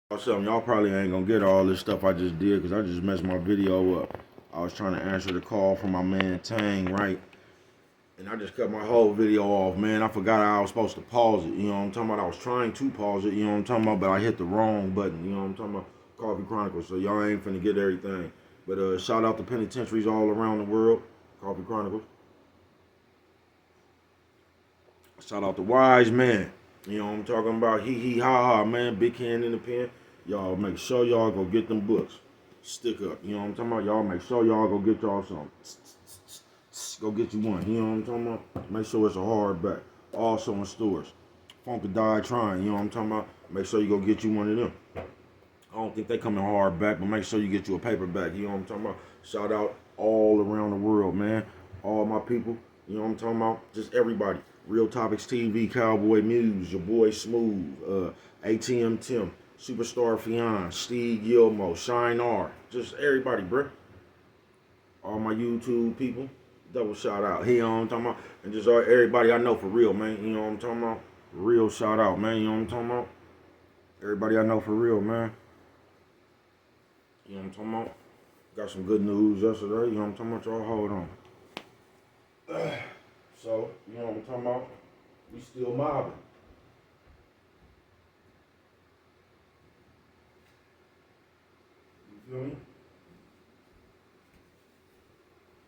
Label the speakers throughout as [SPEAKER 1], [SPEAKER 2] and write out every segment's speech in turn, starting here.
[SPEAKER 1] Something y'all probably ain't gonna get all this stuff I just did because I just messed my video up. I was trying to answer the call from my man Tang, right? And I just cut my whole video off, man. I forgot I was supposed to pause it. You know what I'm talking about? I was trying to pause it, you know what I'm talking about? But I hit the wrong button, you know what I'm talking about? Coffee Chronicles. So y'all ain't finna get everything. But shout out to penitentiaries all around the world. Coffee Chronicles. Shout out to Wise Man. You know what I'm talking about? Hee hee ha ha, man. Big hand in the pen. Y'all make sure y'all go get them books. Stick up. You know what I'm talking about? Y'all make sure y'all go get y'all some. Go get you one. You know what I'm talking about? Make sure it's a hardback. Also in stores. Funkadelic Trying. You know what I'm talking about? Make sure you go get you one of them. I don't think they come in hardback, but make sure you get you a paperback. You know what I'm talking about? Shout out all around the world, man. All my people. You know what I'm talking about? Just everybody. Real Topics TV, Cowboy Muse, your boy Smooth, ATM Tim, Superstar Fion, Steve Gilmo, Shine R. Just everybody, bruh. All my YouTube people. Double shout out. You know what I'm talking about? And just everybody I know for real, man. You know what I'm talking about? Real shout out, man. You know what I'm talking about? Everybody I know for real, man. You know what I'm talking about? Got some good news yesterday. You know what I'm talking about? Y'all hold on. So, you know what I'm talking about? We still mobbing. You feel me?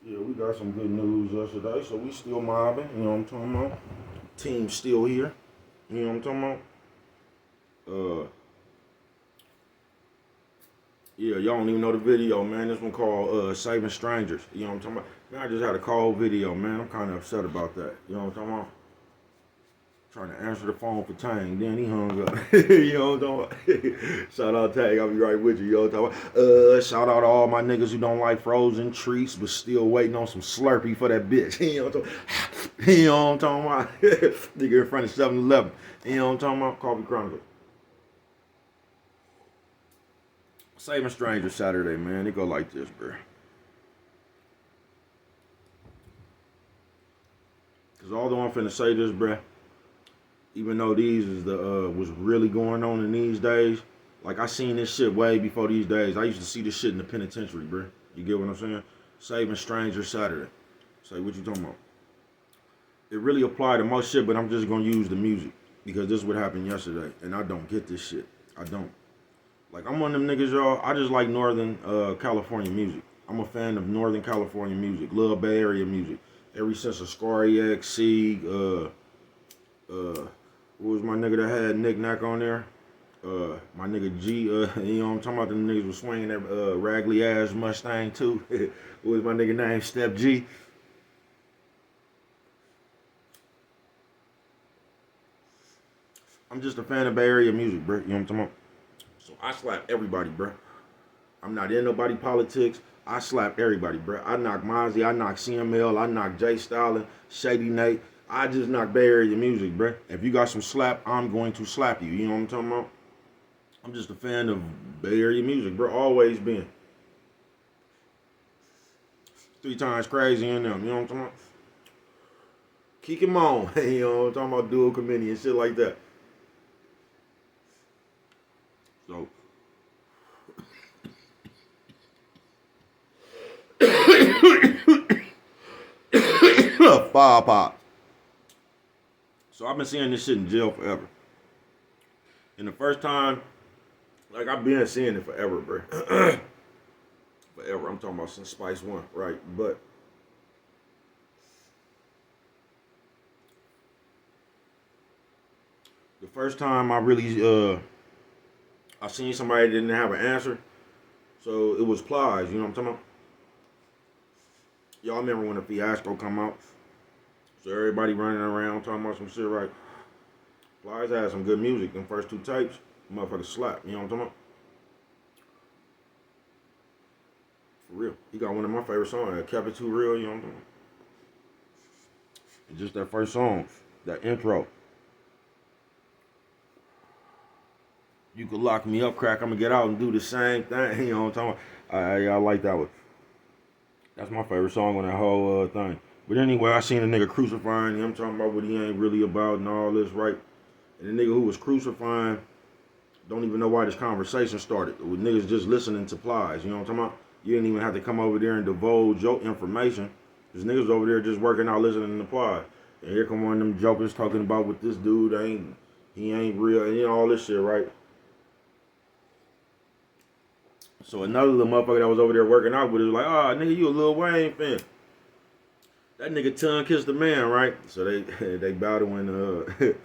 [SPEAKER 1] Yeah, we got some good news yesterday. So we still mobbing. You know what I'm talking about? Team still here. You know what I'm talking about? Yeah, y'all don't even know the video, man. This one called Saving Strangers. You know what I'm talking about? Man, I just had a cold video, man. I'm kind of upset about that. You know what I'm talking about? Trying to answer the phone for Tang, then he hung up. You know what I'm talking about? Shout out Tang, I'll be right with you. You know what I'm talking about? Shout out to all my niggas who don't like frozen treats, but still waiting on some Slurpee for that bitch. You know what I'm talking about? You know what I'm talking about? Nigga in front of 7-Eleven. You know what I'm talking about? Coffee Chronicles. Saving Strangers Saturday, man. It go like this, bro. Cause although I'm finna say this, bruh, even though these is the was really going on in these days, like I seen this shit way before these days. I used to see this shit in the penitentiary, bro. You get what I'm saying? Saving Strangers Saturday. Say what you talking about? It really applied to most shit, but I'm just gonna use the music because this is what happened yesterday, and I don't get this shit. I don't. Like I'm one of them niggas, y'all. I just like Northern California music. I'm a fan of Northern California music, love Bay Area music. Ever since Ascari X, Sieg, what was my nigga that had Nick Nack on there? My nigga G, you know what I'm talking about? Them niggas was swinging that raggedy ass Mustang too. What was my nigga name? Step G. I'm just a fan of Bay Area music, bro. You know what I'm talking about? So I slap everybody, bro. I'm not in nobody politics. I slap everybody, bro. I knock Mozzie, I knock CML, I knock Jay Stalin, Shady Nate. I just knock Bay Area music, bro. If you got some slap, I'm going to slap you. You know what I'm talking about? I'm just a fan of Bay Area music, bro. Always been. 3 times crazy in them. You know what I'm talking about? Keep him on. You know what I'm talking about? Dual committee and shit like that. So, five pop. So I've been seeing this shit in jail forever. And the first time, like I've been seeing it forever, bro. Forever. I'm talking about since Spice One, right? But the first time I really I seen somebody that didn't have an answer, so it was Plies. You know what I'm talking about? Y'all remember when the fiasco come out? So everybody running around talking about some shit, right? Plies had some good music. Them first 2 tapes, motherfucker slap. You know what I'm talking about? For real. He got one of my favorite songs. Kept It Too Real. You know what I'm talking about? And just that first song, that intro. You could lock me up, crack. I'm gonna get out and do the same thing. You know what I'm talking about? I like that one. That's my favorite song on that whole thing. But anyway, I seen a nigga crucifying him, talking about what he ain't really about and all this, right? And the nigga who was crucifying don't even know why this conversation started. With niggas just listening to plies, you know what I'm talking about? You didn't even have to come over there and divulge your information. Because niggas over there just working out listening to plies. And here come one of them jokers talking about what this dude he ain't real, and you know, all this shit, right? So another little motherfucker that was over there working out with it was like, oh, nigga, you a Lil Wayne fan. That nigga tongue kissed the man, right? So they battling the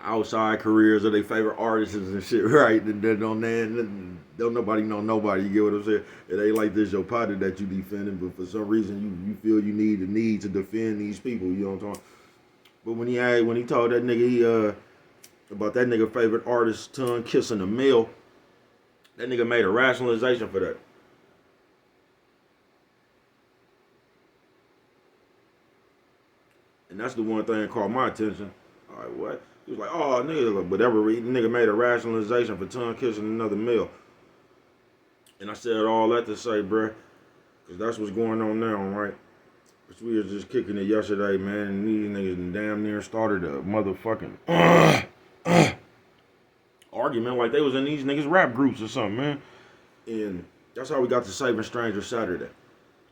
[SPEAKER 1] outside careers of their favorite artists and shit, right? And don't nobody know nobody. You get what I'm saying? It ain't like this your partner that you defending, but for some reason you feel you need to defend these people. You know what I'm talking? But when he told that nigga about that nigga favorite artist tongue kissing a male, that nigga made a rationalization for that. And that's the one thing that caught my attention. All right, what? He was like, oh, nigga, whatever. Nigga made a rationalization for tongue kissing another male. And I said all that to say, bruh, because that's what's going on now, right? Because we was just kicking it yesterday, man, and these niggas damn near started a motherfucking argument like they was in these niggas rap groups or something, man. And that's how we got to Saving Strangers Saturday.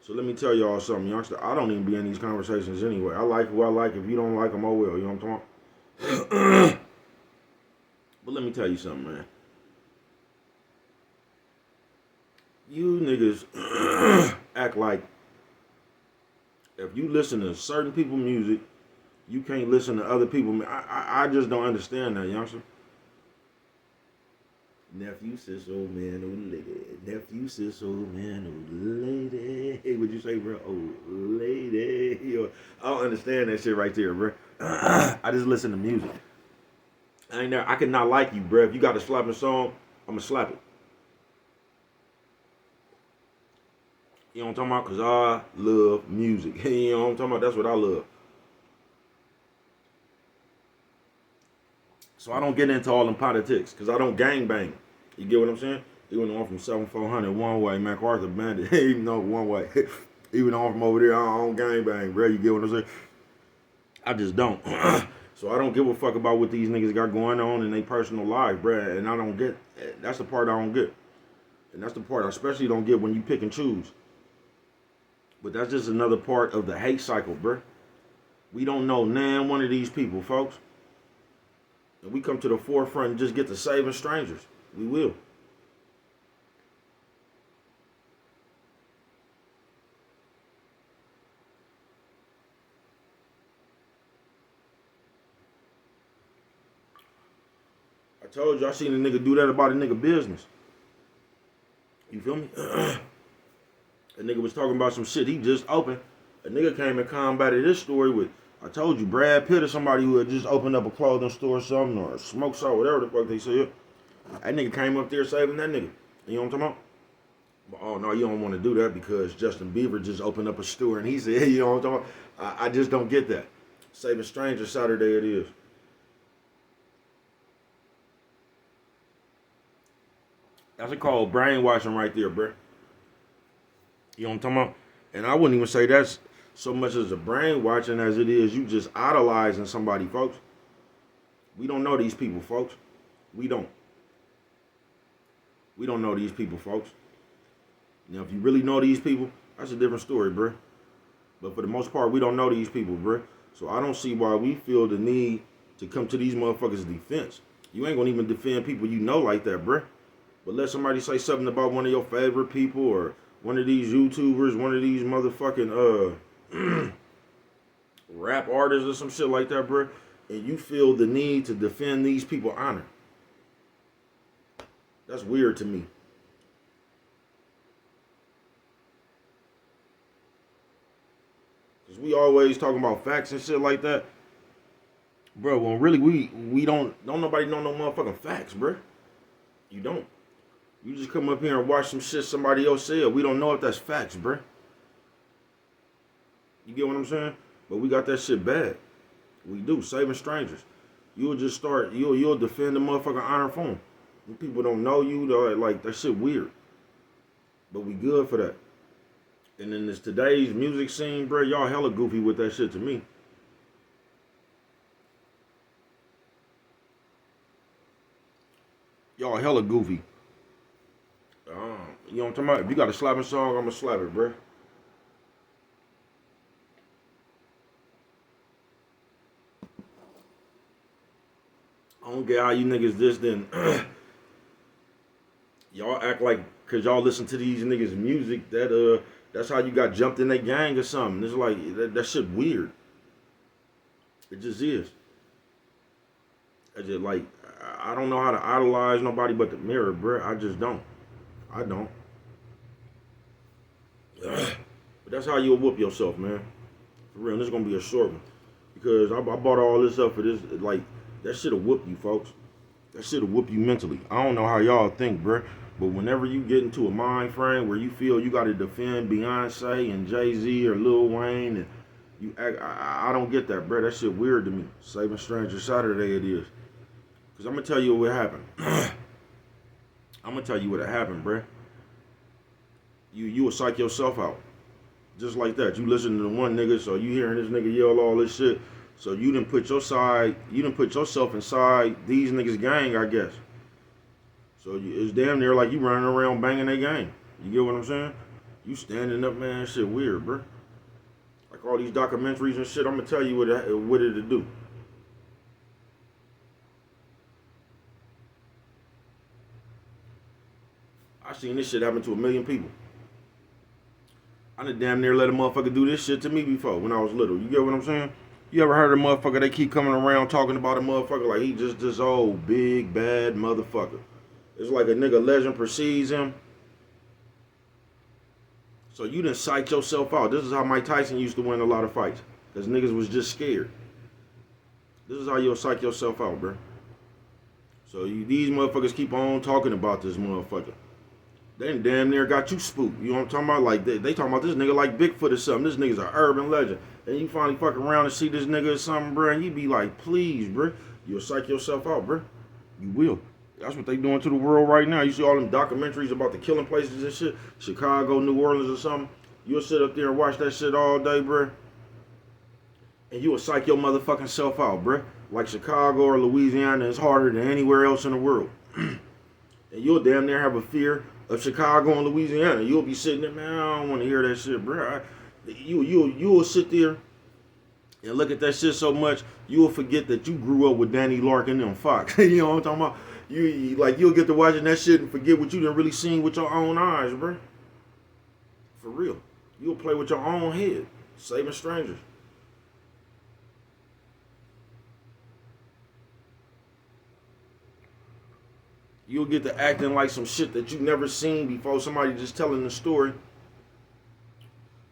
[SPEAKER 1] So let me tell y'all something, youngster. I don't even be in these conversations anyway. I like who I like. If you don't like them, oh well. You know what I'm talking about? But let me tell you something, man. You niggas act like if you listen to certain people's music, you can't listen to other people. I just don't understand that, youngster. Nephew, sis, old man, old lady. Nephew, sis, old man, old lady. Hey, what'd you say, bro? Old lady. Yo, I don't understand that shit right there, bro. I just listen to music. I could not like you, bro. If you got a slapping song, I'ma slap it. You know what I'm talking about? Because I love music. You know what I'm talking about? That's what I love. So I don't get into all them politics because I don't gangbang. You get what I'm saying? He went on from 7400 one way, MacArthur Bandit. Even though one way. Even on from over there, I don't gangbang, bro. You get what I'm saying? I just don't. So I don't give a fuck about what these niggas got going on in their personal lives, bro. And I don't get. That's the part I don't get. And that's the part I especially don't get when you pick and choose. But that's just another part of the hate cycle, bro. We don't know nan one of these people, folks. And we come to the forefront and just get to saving strangers. We will. I told you I seen a nigga do that about a nigga business. You feel me? A nigga was talking about some shit he just opened. A nigga came and combated this story with, I told you, Brad Pitt or somebody who had just opened up a clothing store or something, or a smoke shop, whatever the fuck they said. That nigga came up there saving that nigga. You know what I'm talking about? But, oh, no, you don't want to do that because Justin Bieber just opened up a store and he said, you know what I'm talking about? I just don't get that. Saving Strangers Saturday it is. That's called brainwashing right there, bruh. You know what I'm talking about? And I wouldn't even say that's so much as a brainwashing as it is you just idolizing somebody, folks. We don't know these people, folks. We don't. We don't know these people, folks. Now, if you really know these people, that's a different story, bruh. But for the most part, we don't know these people, bruh. So I don't see why we feel the need to come to these motherfuckers' defense. You ain't gonna even defend people you know like that, bruh. But let somebody say something about one of your favorite people or one of these YouTubers, one of these motherfucking rap artists or some shit like that, bro, and you feel the need to defend these people's honor. That's weird to me. Cause we always talking about facts and shit like that. Bro, when really we don't nobody know no motherfucking facts, bro. You don't. You just come up here and watch some shit somebody else said. We don't know if that's facts, bruh. You get what I'm saying? But we got that shit bad. We do. Saving strangers. You'll just start, you'll defend the motherfucking honor for them. When people don't know you, like, that shit weird. But we good for that. And in this today's music scene, bruh, y'all hella goofy with that shit to me. Y'all hella goofy. You know what I'm talking about? If you got a slapping song, I'ma slap it, bruh. I don't get how you niggas this then. Y'all act like cause y'all listen to these niggas music that's how you got jumped in that gang or something. It's like that shit weird. It just is. I just like I don't know how to idolize nobody but the mirror, bruh. I just don't. I don't. But that's how you'll whoop yourself, man. For real, this is gonna be a short one. Because I bought all this up for this, like, that shit'll whoop you, folks. That shit'll whoop you mentally. I don't know how y'all think, bruh. But whenever you get into a mind frame where you feel you gotta defend Beyonce and Jay-Z or Lil Wayne and you act, I don't get that, bruh. That shit weird to me. Saving Strangers Saturday it is. Cause I'm gonna tell you what happened. I'm gonna tell you what happened, bruh. You will psych yourself out. Just like that. You listen to the one nigga, so you hearing this nigga yell all this shit. So you didn't put yourself inside these niggas' gang, I guess. So it's damn near like you running around banging their gang. You get what I'm saying? You standing up, man, shit weird, bro. Like all these documentaries and shit, I'm gonna tell you what it'll do. I seen this shit happen to a million people. I done damn near let a motherfucker do this shit to me before when I was little. You get what I'm saying? You ever heard a motherfucker, they keep coming around talking about a motherfucker like he just this old big bad motherfucker. It's like a nigga legend precedes him. So you done psych yourself out. This is how Mike Tyson used to win a lot of fights. Because niggas was just scared. This is how you'll psych yourself out, bro. So these motherfuckers keep on talking about this motherfucker. They damn near got you spooked. You know what I'm talking about? Like, they talking about this nigga like Bigfoot or something. This nigga's an urban legend. And you finally fuck around and see this nigga or something, bro, and you be like, please, bro. You'll psych yourself out, bro. You will. That's what they doing to the world right now. You see all them documentaries about the killing places and shit. Chicago, New Orleans or something. You'll sit up there and watch that shit all day, bro. And you'll psych your motherfucking self out, bro. Like Chicago or Louisiana is harder than anywhere else in the world. And you'll damn near have a fear of Chicago and Louisiana. You'll be sitting there, man, I don't want to hear that shit, bro. You'll sit there and look at that shit so much, you'll forget that you grew up with Danny Larkin and Fox. You know what I'm talking about? You'll get to watching that shit and forget what you done really seen with your own eyes, bro. For real. You'll play with your own head. Saving Strangers. You'll get to acting like some shit that you never seen before. Somebody just telling the story.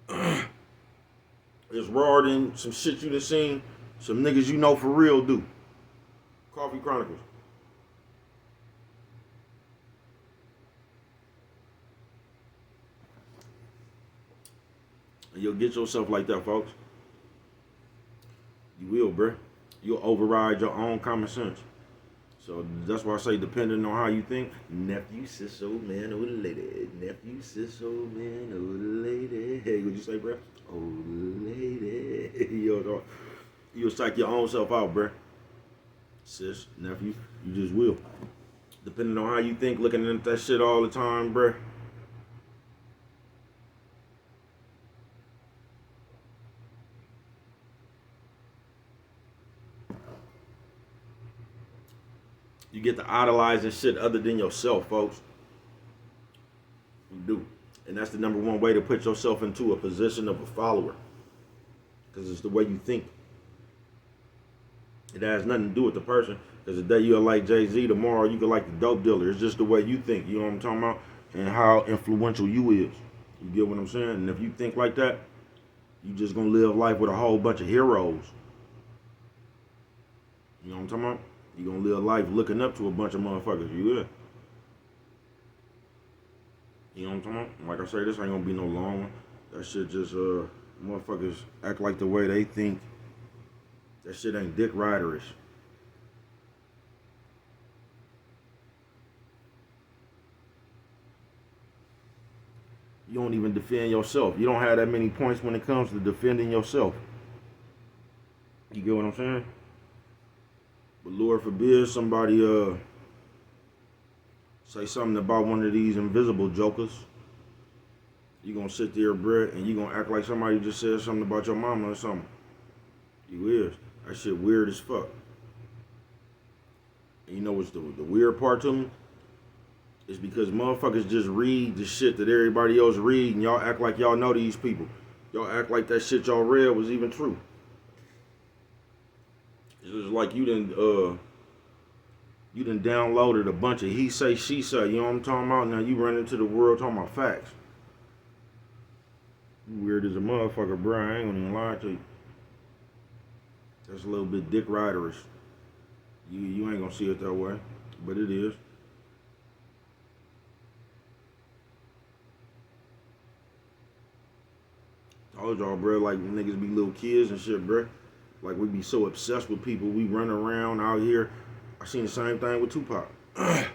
[SPEAKER 1] It's rawer than some shit you done seen some niggas you know for real do. Coffee Chronicles. And you'll get yourself like that, folks. You will, bruh. You'll override your own common sense. So that's why I say, depending on how you think, nephew, sis, old man, old lady. Nephew, sis, old man, old lady. Hey, what'd you say, bro? Old lady. You'll psych your own self out, bro. Sis, nephew, you just will. Depending on how you think, looking at that shit all the time, bro. You get to idolizing shit other than yourself, folks. You do. And that's the number one way to put yourself into a position of a follower. Because it's the way you think. It has nothing to do with the person. Because today you'll like Jay-Z, tomorrow you can like the dope dealer. It's just the way you think. You know what I'm talking about? And how influential you is. You get what I'm saying? And if you think like that, you just going to live life with a whole bunch of heroes. You know what I'm talking about? You're going to live life looking up to a bunch of motherfuckers. You will. You know what I'm talking about? Like I say, this ain't going to be no long one. That shit just, motherfuckers act like the way they think. That shit ain't dick riderish. You don't even defend yourself. You don't have that many points when it comes to defending yourself. You get what I'm saying? But Lord forbid somebody Say something about one of these invisible jokers. You gonna sit there, bruh, and you gonna act like somebody just said something about your mama or something. You is. That shit weird as fuck. And you know what's the weird part to me? It's because motherfuckers just read the shit that everybody else read, and y'all act like y'all know these people. Y'all act like that shit y'all read was even true. It's just like you done downloaded a bunch of he say, she say. You know what I'm talking about? Now you run into the world talking about facts. You weird as a motherfucker, bro. I ain't gonna even lie to you. That's a little bit dick riderish. You ain't gonna see it that way, but it is. Told y'all, bro, like niggas be little kids and shit, bro. Like we be so obsessed with people. We run around out here. I seen the same thing with Tupac. I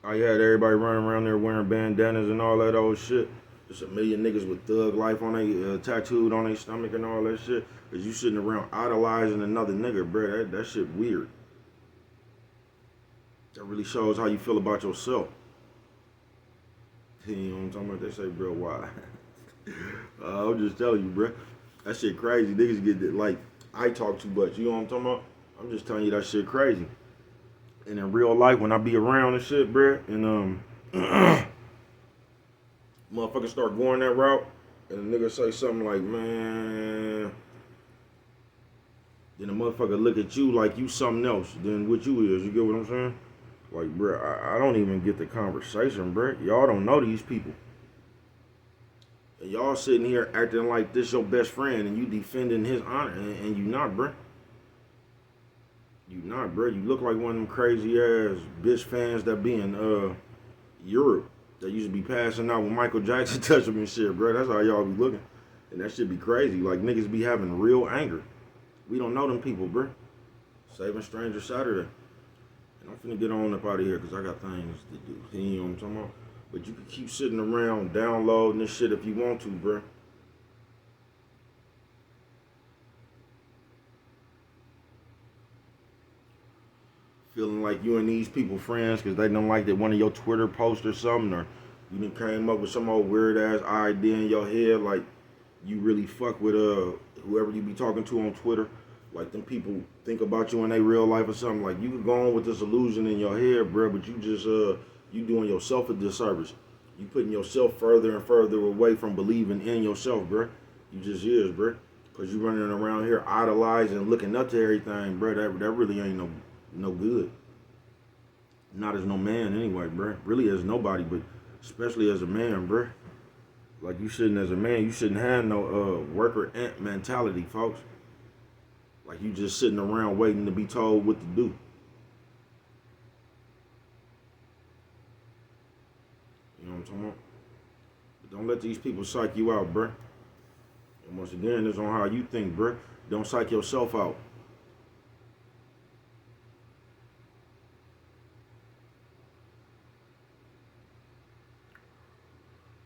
[SPEAKER 1] had everybody running around there wearing bandanas and all that old shit. Just a million niggas with thug life on they tattooed on their stomach and all that shit. Cause you sitting around idolizing another nigga, bro. That shit weird. That really shows how you feel about yourself. You know what I'm talking about? They say, bro, why? I'm just telling you, bro. That shit crazy. Niggas get that, like, I talk too much. You know what I'm talking about? I'm just telling you that shit crazy. And in real life, when I be around and shit, bro, and motherfuckers start going that route, and a nigga say something like, man, then the motherfucker look at you like you something else than what you is. You get what I'm saying? Like, bro, I don't even get the conversation, bro. Y'all don't know these people. And y'all sitting here acting like this your best friend and you defending his honor, and you not, bro. You not, bro. You look like one of them crazy ass bitch fans that be in Europe that used to be passing out when Michael Jackson touched them and shit, bro. That's how y'all be looking. And that shit be crazy. Like niggas be having real anger. We don't know them people, bro. Saving Stranger Saturday. And I'm finna get on up out of here because I got things to do. You know what I'm talking about? But you can keep sitting around downloading this shit if you want to, bro. Feeling like you and these people friends because they don't like that one of your Twitter posts or something, or you done came up with some old weird ass idea in your head, like you really fuck with whoever you be talking to on Twitter. Like them people think about you in their real life or something. Like you could go on with this illusion in your head, bro, but you just you doing yourself a disservice. You putting yourself further and further away from believing in yourself, bro. You just is, bro. Cause you running around here idolizing, looking up to everything, bro. That really ain't no good. Not as no man anyway, bro. Really as nobody, but especially as a man, bro. Like you shouldn't, as a man, you shouldn't have no worker ant mentality, folks. Like you just sitting around waiting to be told what to do. You know what I'm talking about? But don't let these people psych you out, bruh. And once again, it's on how you think, bruh. Don't psych yourself out.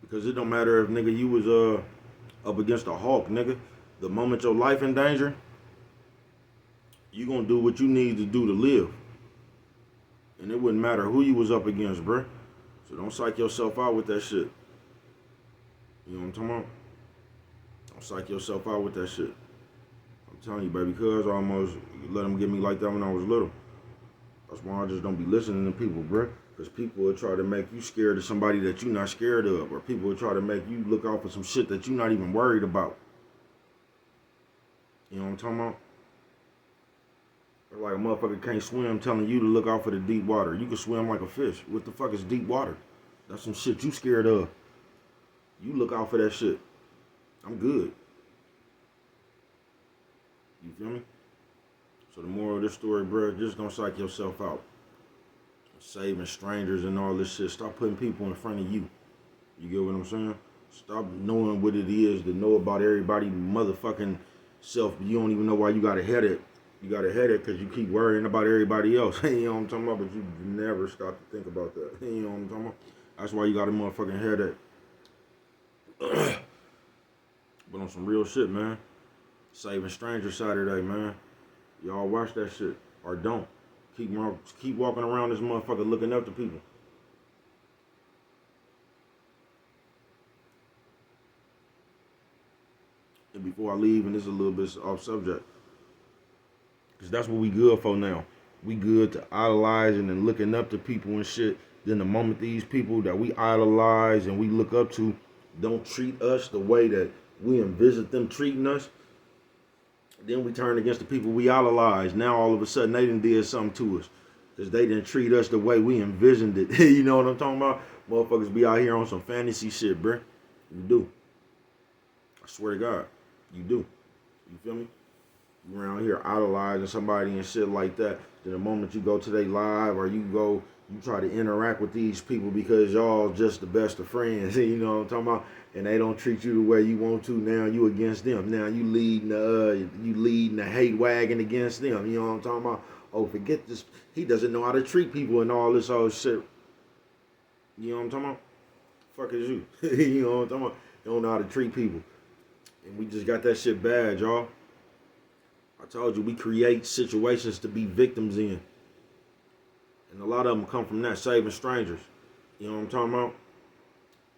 [SPEAKER 1] Because it don't matter if, nigga, you was up against a hawk, nigga. The moment your life in danger, you gonna do what you need to do to live. And it wouldn't matter who you was up against, bruh. So don't psych yourself out with that shit. You know what I'm talking about? Don't psych yourself out with that shit. I'm telling you, baby, cuz I almost let them get me like that when I was little. That's why I just don't be listening to people, bruh. Because people will try to make you scared of somebody that you're not scared of. Or people will try to make you look out for some shit that you're not even worried about. You know what I'm talking about? Like a motherfucker can't swim telling you to look out for the deep water. You can swim like a fish. What the fuck is deep water? That's some shit you scared of. You look out for that shit. I'm good. You feel me? So the moral of this story, bro, just don't psych yourself out. Saving strangers and all this shit. Stop putting people in front of you. You get what I'm saying? Stop knowing what it is to know about everybody motherfucking self. You don't even know why you got a headache. You got a headache because you keep worrying about everybody else. You know what I'm talking about? But you never stop to think about that. You know what I'm talking about? That's why you got a motherfucking headache. But on some real shit, man. Saving Stranger Saturday, man. Y'all watch that shit. Or don't. Keep walking around this motherfucker looking up to people. And before I leave, and this is a little bit off subject, because that's what we good for now. We good to idolizing and looking up to people and shit. Then the moment these people that we idolize and we look up to don't treat us the way that we envision them treating us, then we turn against the people we idolize. Now all of a sudden they done did something to us. Because they didn't treat us the way we envisioned it. You know what I'm talking about? Motherfuckers be out here on some fantasy shit, bruh. You do. I swear to God. You do. You feel me? You around here idolizing somebody and shit like that. Then the moment you go to their live or you try to interact with these people because y'all just the best of friends. You know what I'm talking about? And they don't treat you the way you want to. Now you against them. Now you leading the hate wagon against them. You know what I'm talking about? Oh, forget this. He doesn't know how to treat people and all this old shit. You know what I'm talking about? Fuck is you. You know what I'm talking about? You don't know how to treat people. And we just got that shit bad, y'all. I told you, we create situations to be victims in. And a lot of them come from that, saving strangers. You know what I'm talking about?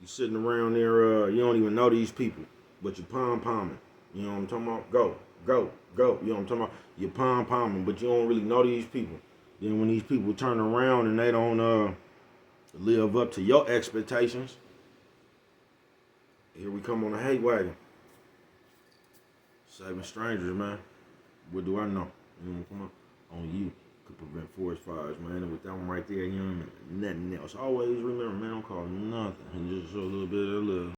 [SPEAKER 1] You sitting around there, you don't even know these people, but you pom-pomming. You know what I'm talking about? Go, go, go. You know what I'm talking about? You pom-pomming, but you don't really know these people. Then when these people turn around and they don't live up to your expectations, here we come on the hate wagon. Saving strangers, man. What do I know? You know, come on you. Could prevent forest fires, man. And with that one right there, you know, nothing else. Always remember, man, don't call nothing. And just show a little bit of love.